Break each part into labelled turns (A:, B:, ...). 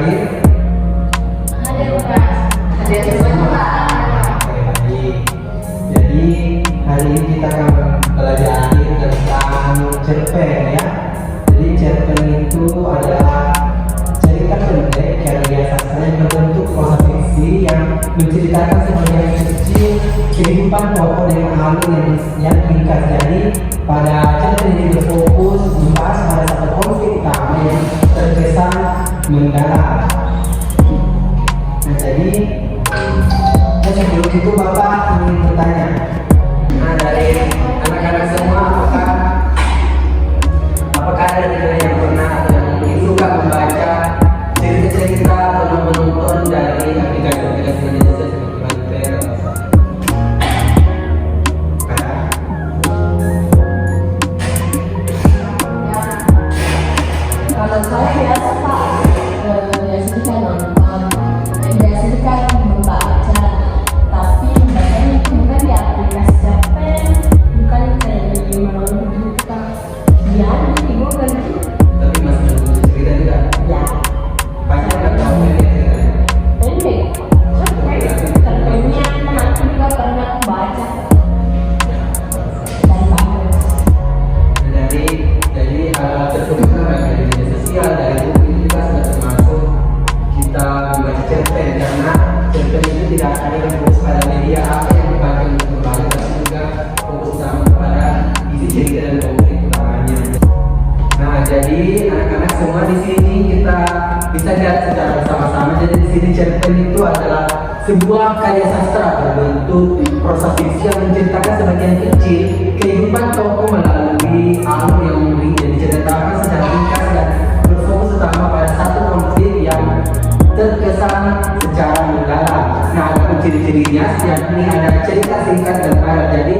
A: hadir?
B: Hadir Pak. Hadir semuanya Pak.
A: Oke, baik. Jadi hari ini kita akan pelajari tentang cerpen ya. Jadi cerpen itu adalah cerita pendek karya sastra yang berbentuk prosa fiksi yang menceritakan sebagian kecil kehidupan tokoh dengan alur yang ringkas. Jadi pada cerpen ini berfokus membahas pada satu konflik utama yang terkesan mendalam. Nah, jadi sebelum itu Bapak ingin bertanya. Nah, dari anak-anak semua apakah ada yang pernah atau yang mungkin suka membaca cerita-cerita atau menonton dari aplikasi-aplikasi media sosial seperti Wattpad atau apa? Ada?
B: Kalau saya biasa Pak, biasanya kan nonton, biasanya kan membaca, tapi bacanya itu bukan di aplikasi cerpen, bukan di mana kita lihat di Google.
A: Tapi masih menunggu cerita juga?
B: Ya,
A: Pasti ada tahu cerita.
B: pendek. Cerpennya aku juga pernah baca dan bagus.
A: Jadi tersebut dari media sosial, dari buku itu juga sudah termasuk kita membaca cerpen, karena cerpen itu tidak hanya fokus pada media apa yang dipakai untuk membaca, tapi juga fokus sama pada isi cerita dan konflik utamanya. Nah, jadi anak-anak semua di sini kita bisa lihat secara bersama-sama. Jadi di sini cerpen itu adalah sebuah karya sastra berbentuk prosa fiksi yang menceritakan sebagian kecil kehidupan tokoh melalui alur yang diceritakan secara ringkas dan berfokus utama pada satu konflik yang terkesan secara mendalam. Nah, ada ciri-cirinya, yakni ada cerita singkat dan padat. Jadi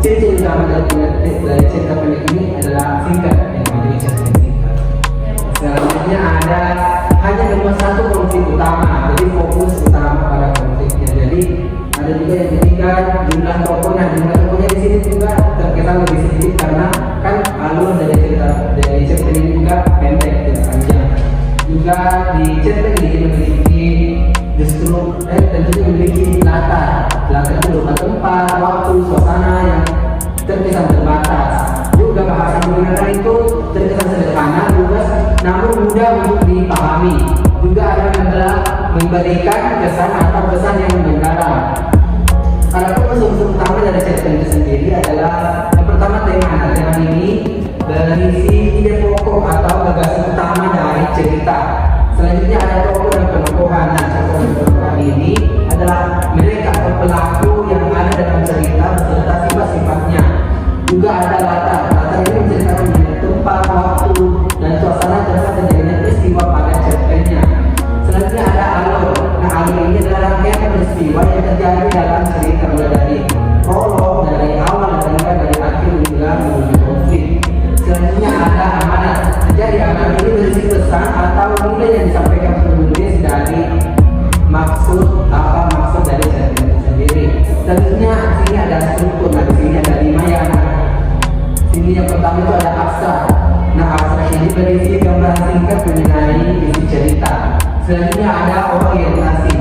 A: ciri-ciri utama dari cerita pendek ini adalah singkat, yang menjadi cerita singkat. Selanjutnya ada hanya cuma satu konflik utama, jadi fokus utama pada konfliknya. Jadi ada juga yang ketiga jumlah tokohnya di sini juga terkesan lebih sedikit karena kan alur dari cerita ini juga pendek, tidak panjang. Juga di cerita ini memiliki justru tentunya memiliki latar itu berupa tempat, waktu, suasana yang terkesan terbatas. Juga bahasa yang digunakan itu terkesan sederhana, lugas, namun mudah untuk dipahami. Juga ada yang telah memberikan kesan atau pesan yang mendalam. Adapun unsur utama dari cerita itu sendiri adalah yang pertama tema. Tema ini berisi ide pokok atau gagasan utama dari cerita. Selanjutnya ada tokoh dan penokohan. Nah, tokoh dan penokohan ini adalah mereka atau pelaku yang ada dalam cerita beserta sifat-sifatnya. Juga ada latar ini menceritakan tempat, waktu, dan suasana tempat terjadinya peristiwa pada cerpennya. Selanjutnya ada alur. Nah, alur ini adalah rangkaian peristiwa yang terjadi dalam cerita, mulai dari prolog, dari awal dan dari akhir hingga menuju konflik. Selanjutnya ada amanat. Jadi amanat ini berisi pesan atau nilai yang disampaikan penulis dari maksud dari cerita itu sendiri. Selanjutnya sini ada struktur. Nah, di sini ada 5 yang sini yang pertama itu ada abstrak. Nah, abstrak ini berisi gambaran singkat mengenai isi cerita. Selanjutnya ada orientasi.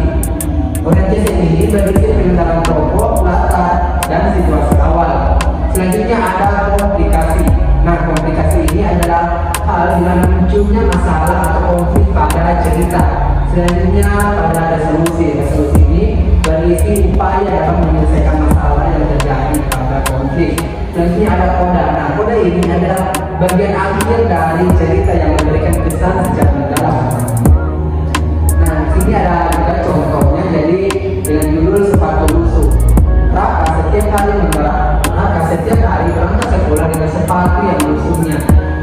A: Orientasi ini berisi pengenalan tokoh, latar, dan situasi awal. Selanjutnya ada komplikasi. Nah, komplikasi ini adalah hal yang munculnya masalah atau konflik pada cerita. Selanjutnya ada resolusi. Resolusi ini berisi upaya dalam menyelesaikan masalah yang terjadi pada konflik. Selanjutnya ada koda. Nah, koda ini adalah bagian akhir dari cerita yang memberikan kesan secara mendalam. Nah, sini ada juga contohnya. Jadi dengan judul sepatu lusuh. Raka setiap hari berangkat sekolah dengan sepatu yang lusuhnya.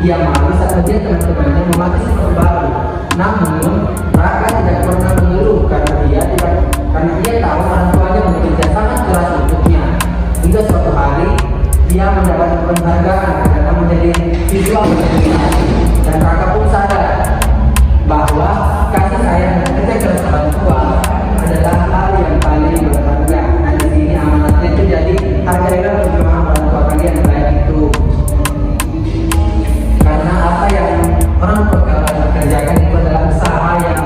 A: Ia malu saat melihat teman-temannya memakai sepatu baru. Namun Raka tidak pernah mengeluh karena ia tahu orang tuanya bekerja sangat keras untuknya. Hingga suatu hari dia mendapatkan penghargaan karena menjadi siswa berprestasi. Dan Raka pun sadar bahwa kasih sayang dan kerja keras orang tua adalah hal yang paling berharga. Nah, di sini amanatnya itu jadi hargailah perjuangan orang tua kalian, baik itu karena apa yang orang tua kerjakan itu adalah usaha yang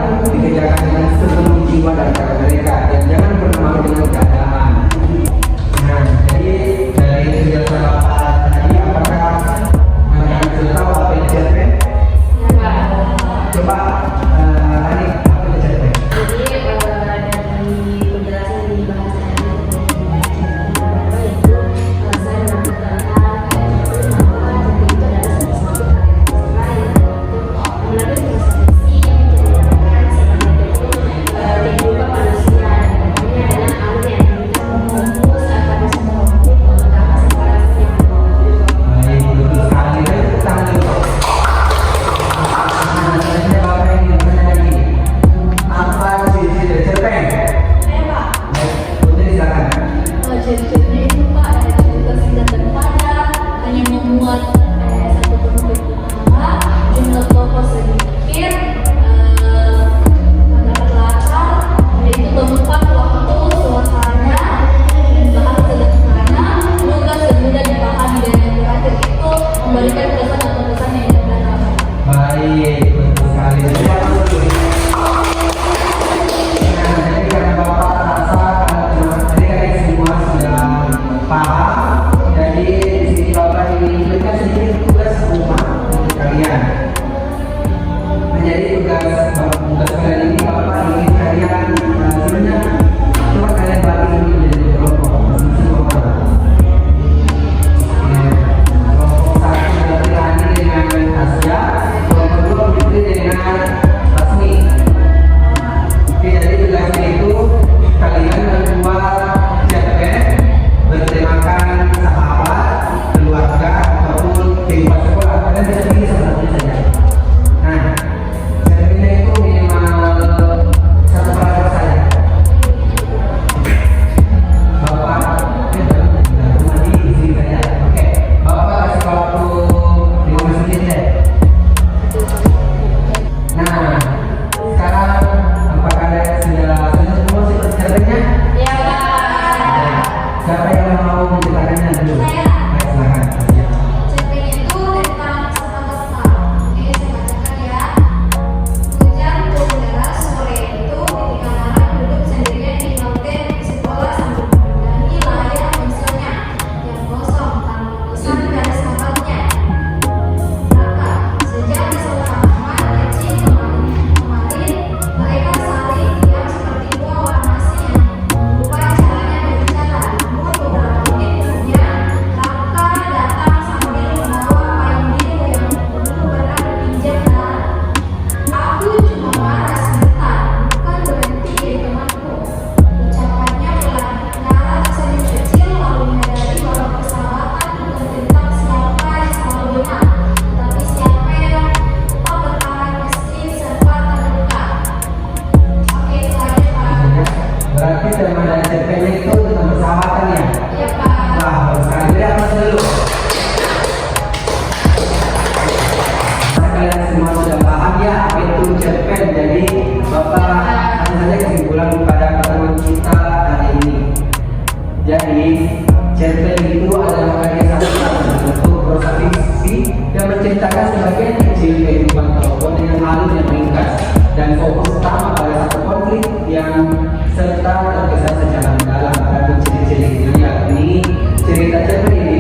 A: cerpen itu adalah karya sastra berbentuk prosa fiksi yang menceritakan sebagian kecil kehidupan tokoh dengan alur yang ringkas dan fokus utama pada satu konflik yang serta terkesan secara mendalam pada ciri-ciri yakni cerita cerpen ini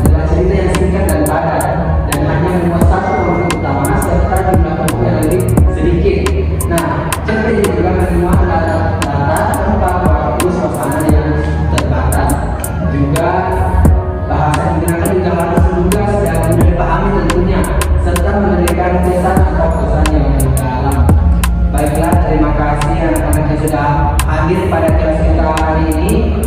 A: adalah cerita yang singkat dan padat dan hanya memuat satu konflik utama serta jumlah tokoh yang lebih sedikit. Nah, cerpen ini juga memuat latar tempat waktu suasana yang terbatas. Juga bahasa yang digunakan juga harus lugas dan mudah dipahami tentunya, serta memberikan kesan atau pesan yang mendalam. Baiklah, terima kasih anak-anak yang sudah hadir pada kelas kita hari ini.